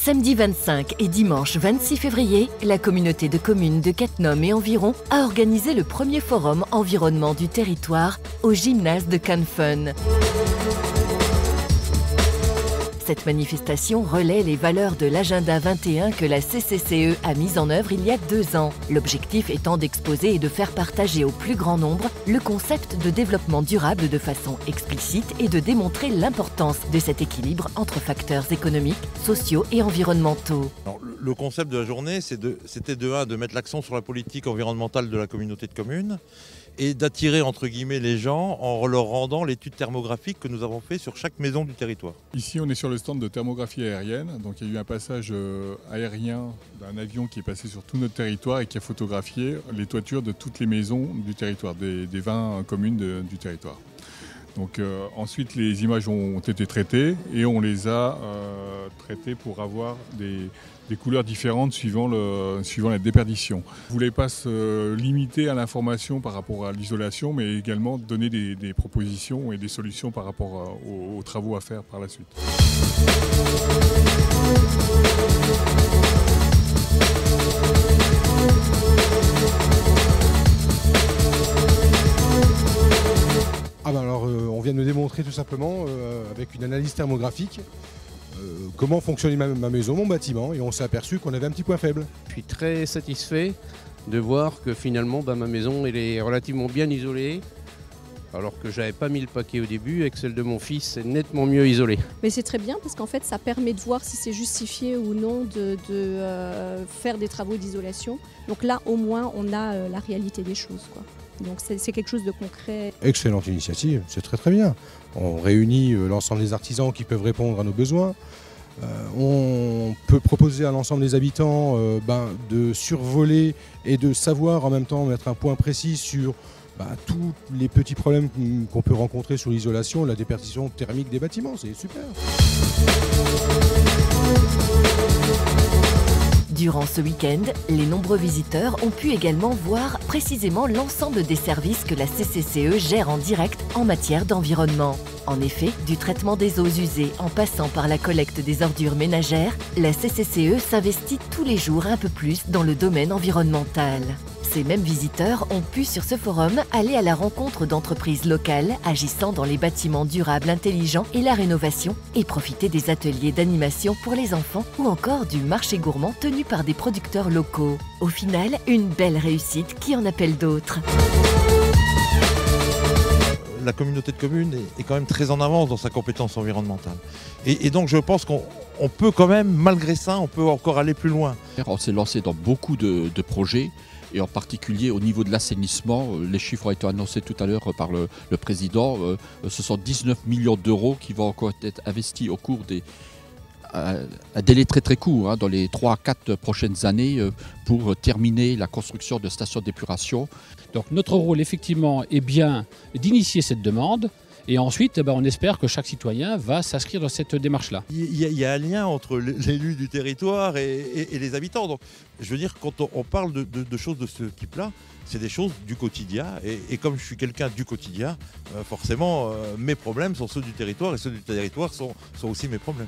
Samedi 25 et dimanche 26 février, la communauté de communes de Cattenom et environ a organisé le premier forum environnement du territoire au gymnase de Canfun. Cette manifestation relaie les valeurs de l'agenda 21 que la CCCE a mis en œuvre il y a 2 ans. L'objectif étant d'exposer et de faire partager au plus grand nombre le concept de développement durable de façon explicite et de démontrer l'importance de cet équilibre entre facteurs économiques, sociaux et environnementaux. Alors, le concept de la journée, c'était de mettre l'accent sur la politique environnementale de la communauté de communes et d'attirer entre guillemets les gens en leur rendant l'étude thermographique que nous avons fait sur chaque maison du territoire. Ici on est sur le stand de thermographie aérienne, donc il y a eu un passage aérien d'un avion qui est passé sur tout notre territoire et qui a photographié les toitures de toutes les maisons du territoire, des 20 communes du territoire. Donc ensuite les images ont été traitées et on les a traitées pour avoir des couleurs différentes suivant la déperdition. On ne voulait pas se limiter à l'information par rapport à l'isolation, mais également donner des propositions et des solutions par rapport aux travaux à faire par la suite. On vient de me démontrer tout simplement avec une analyse thermographique comment fonctionnait ma maison, mon bâtiment, et on s'est aperçu qu'on avait un petit point faible. Je suis très satisfait de voir que finalement ma maison elle est relativement bien isolée, alors que j'avais pas mis le paquet au début et que celle de mon fils est nettement mieux isolée. Mais c'est très bien parce qu'en fait ça permet de voir si c'est justifié ou non de faire des travaux d'isolation. Donc là au moins on a la réalité des choses, quoi. Donc c'est quelque chose de concret. Excellente initiative, c'est très très bien. On réunit l'ensemble des artisans qui peuvent répondre à nos besoins. On peut proposer à l'ensemble des habitants de survoler et de savoir en même temps mettre un point précis sur tous les petits problèmes qu'on peut rencontrer sur l'isolation, la déperdition thermique des bâtiments, c'est super. Durant ce week-end, les nombreux visiteurs ont pu également voir précisément l'ensemble des services que la CCCE gère en direct en matière d'environnement. En effet, du traitement des eaux usées en passant par la collecte des ordures ménagères, la CCCE s'investit tous les jours un peu plus dans le domaine environnemental. Ces mêmes visiteurs ont pu sur ce forum aller à la rencontre d'entreprises locales agissant dans les bâtiments durables intelligents et la rénovation et profiter des ateliers d'animation pour les enfants ou encore du marché gourmand tenu par des producteurs locaux. Au final, une belle réussite qui en appelle d'autres. La communauté de communes est quand même très en avance dans sa compétence environnementale. Et donc je pense qu'on peut quand même, malgré ça, on peut encore aller plus loin. On s'est lancé dans beaucoup de projets. Et en particulier au niveau de l'assainissement, les chiffres ont été annoncés tout à l'heure par le président. Ce sont 19 millions d'euros qui vont encore être investis au cours un délai très très court, dans les 3 à 4 prochaines années pour terminer la construction de stations d'épuration. Donc notre rôle effectivement est bien d'initier cette demande. Et ensuite, on espère que chaque citoyen va s'inscrire dans cette démarche-là. Il y a un lien entre l'élu du territoire et les habitants. Donc, je veux dire, quand on parle de choses de ce type-là, c'est des choses du quotidien. Et comme je suis quelqu'un du quotidien, forcément, mes problèmes sont ceux du territoire et ceux du territoire sont aussi mes problèmes.